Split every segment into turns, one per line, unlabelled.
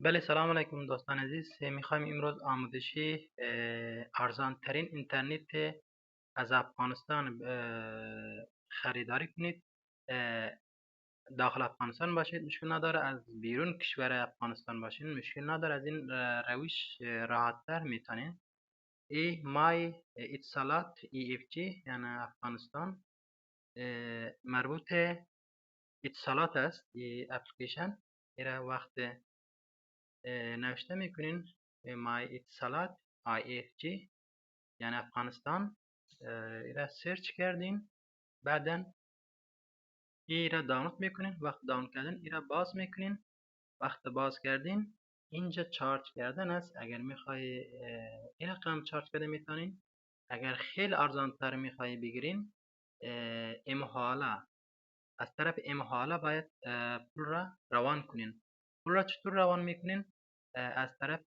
بله، سلام علیکم دوستان عزیز. میخوایم امروز آموزشی ارزان ترین اینترنت از افغانستان خریداری کنید. داخل افغانستان باشید مشکل نداره، از بیرون کشور افغانستان باشید مشکل نداره. از این روش راحت تر میتونید. ای مای اتصالات EFG یعنی افغانستان مربوط اتصالات است. این اپلیکیشن ایره وقت نوشته میکنین مای اتصالات IFG یعنی افغانستان، ایره سرچ کردین، بعدا ایره دانلود میکنین. وقت دانلود کردین ایره باز میکنین. وقت باز کردین اینجا چارج کردن است. اگر میخوای این رقم چارج کرده میتونین. اگر خیلی ارزان تر میخوای بگیرین امحاله، از طرف امحاله باید پول را روان کنین. پول را چطور روان میکنین؟ از طرف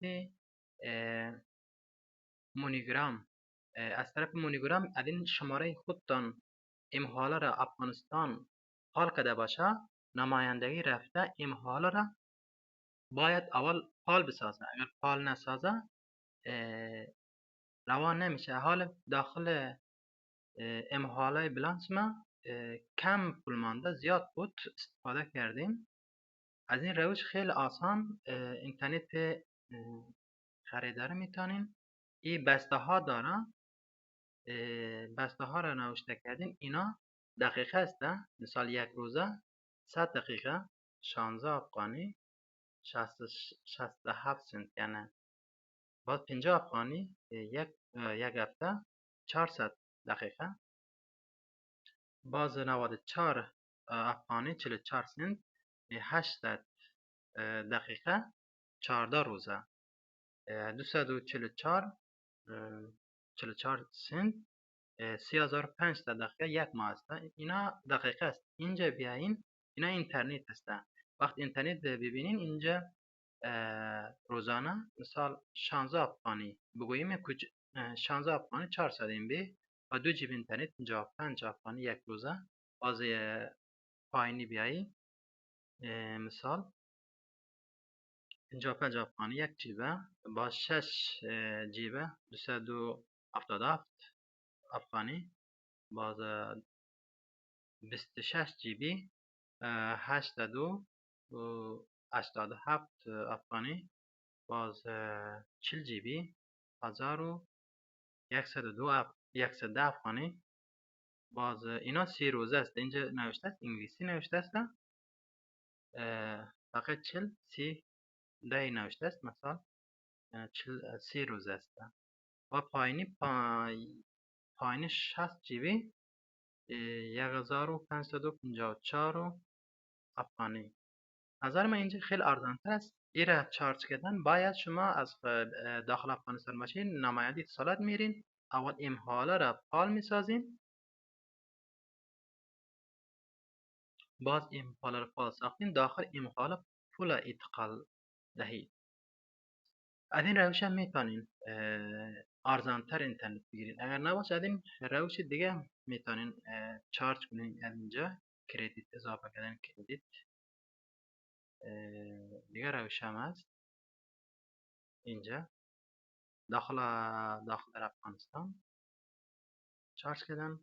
مونیگرام. از طرف مونیگرام از این شماره خودتان امحاله را افغانستان حال کرده باشه، نمایندگی رفته امحاله را باید اول حال بسازه. اگر حال نسازه روان نمیشه. حال داخل امحاله بلانس ما کم پول مانده، زیاد بود استفاده کردیم. از این روش خیلی آسان اینترنت خریداری میتونین. این بسته ها داره، بسته ها را نوشته کردین. اینا دقیقه است. مثال یک روزه 100 دقیقه 16 افغانی 67 سنت، یعنی باز 50 افغانی. یک هفته 400 دقیقه باز 94 افغانی 44 سنت. 800 دقیقه 14 روزه 244 44 سنت. 3500 دقیقه یک ماه است. اینا دقیقه است. اینجا بیاین، اینا اینترنت است. وقت اینترنت ببینین اینجا روزانه مثال 16 افغانی بگوییم، 16 افغانی 400 MB و 2 جیب اینترنت 55 افغانی یک روزه. باز پایینی بیایی، مثال 55 افغانی یک جیبه، باز 6 جیبه 277 افغانی، باز 26 جیبی 887 افغانی، باز 40 جیبی 1102 افغانی. باز اینا 30 روزه است. اینجا نوشته است، انگلیسی نوشته است، فقط 40 ده نوشته است. مثلا 30 روزه است. و پایینی 60 جیبی 1554 افغانی. نظر من اینجا خیلی ارزان تر است. این را چارج کردن باید شما از داخل افغانستان باشین، نماینده اتصالات میرین، اول امحاله را فعال میسازین، باز امحاله را فعال ساختین، داخل امحاله پول انتقال دهید. از این روش هم میتونین ارزان تر اینترنت بگیرین. اگر نباشه از این روش دیگه میتونین چارج کنین. از اینجا کردیت اضافه کردن، کردیت دیگه روش هم هست. اینجا داخل در افغانستان چارج کردن.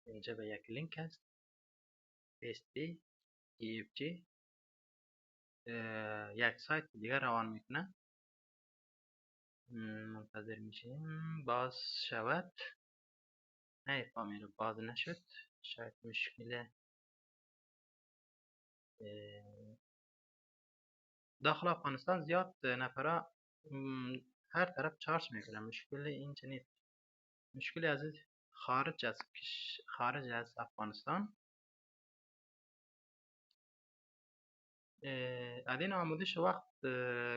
اینجا به یک لینک است، PSP EFG، یک سایت دیگه روان میکنه. منتظر میشیم باز شود. نه فامیل باز نشد، شاید مشکل داخل افغانستان زیاد نفرا هر طرف چارج میکنن. مشکل اینجا نیست، مشکلی از خارج از افغانستان. از این آموزش وقت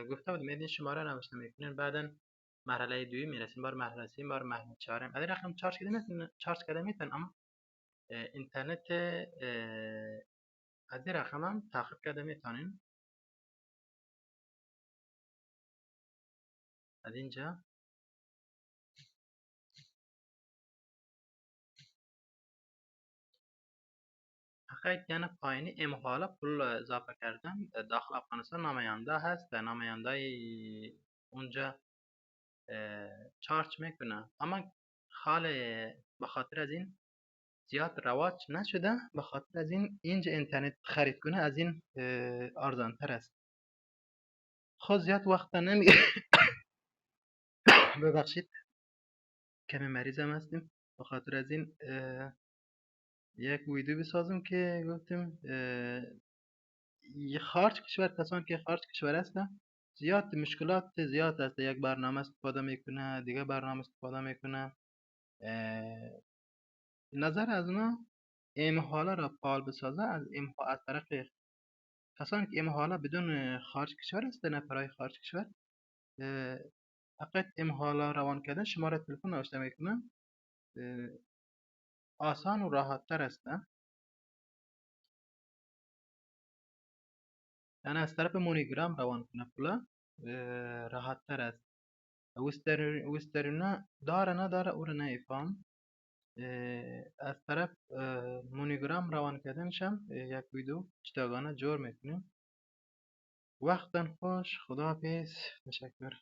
گفته بودم این شماره نوشته میکنین، بعدا مرحله دوی میرسیم، بار مرحله سیم، بار مرحله چهارم. از این رقم چارج کرده میتونن، اما اینترنت از این رقم هم تعقیب کرده میتونین. از اینجا قید یعنی پایینی حالا پول اضافه کردن داخل افغانستان نماینده هست و نماینده اونجا چارج میکنه، اما حال به خاطر از این زیاد رواج نشده، به خاطر از این اینجا اینترنت خرید کنه از این ارزان تر است. خود زیاد وقت نمیگیره. ببخشید کمی مریضم هستیم، به خاطر از این یک ویدیو بسازم که گفتم خارج کشور، کسانی که خارج کشور هستن زیاد مشکلات زیاد است. یک برنامه استفاده میکنه، دیگه برنامه استفاده میکنه. نظر از اونا این حالا را فعال بسازه از طرف کسانی که این حالا بدون خارج کشور هستن، برای خارج کشور فقط این حالا روان کردن شماره تلفن نوشته میکنن، آسان و راحت تر است. یعنی از طرف مونیگرام روان کنه پولا راحت تر است. وسترنا داره نداره او رو نمیفهم. از طرف مونیگرام روان کردنشم یک ویدیو جداگانه جور میکنیم. وقتاً خوش، خداحافظ، تشکر.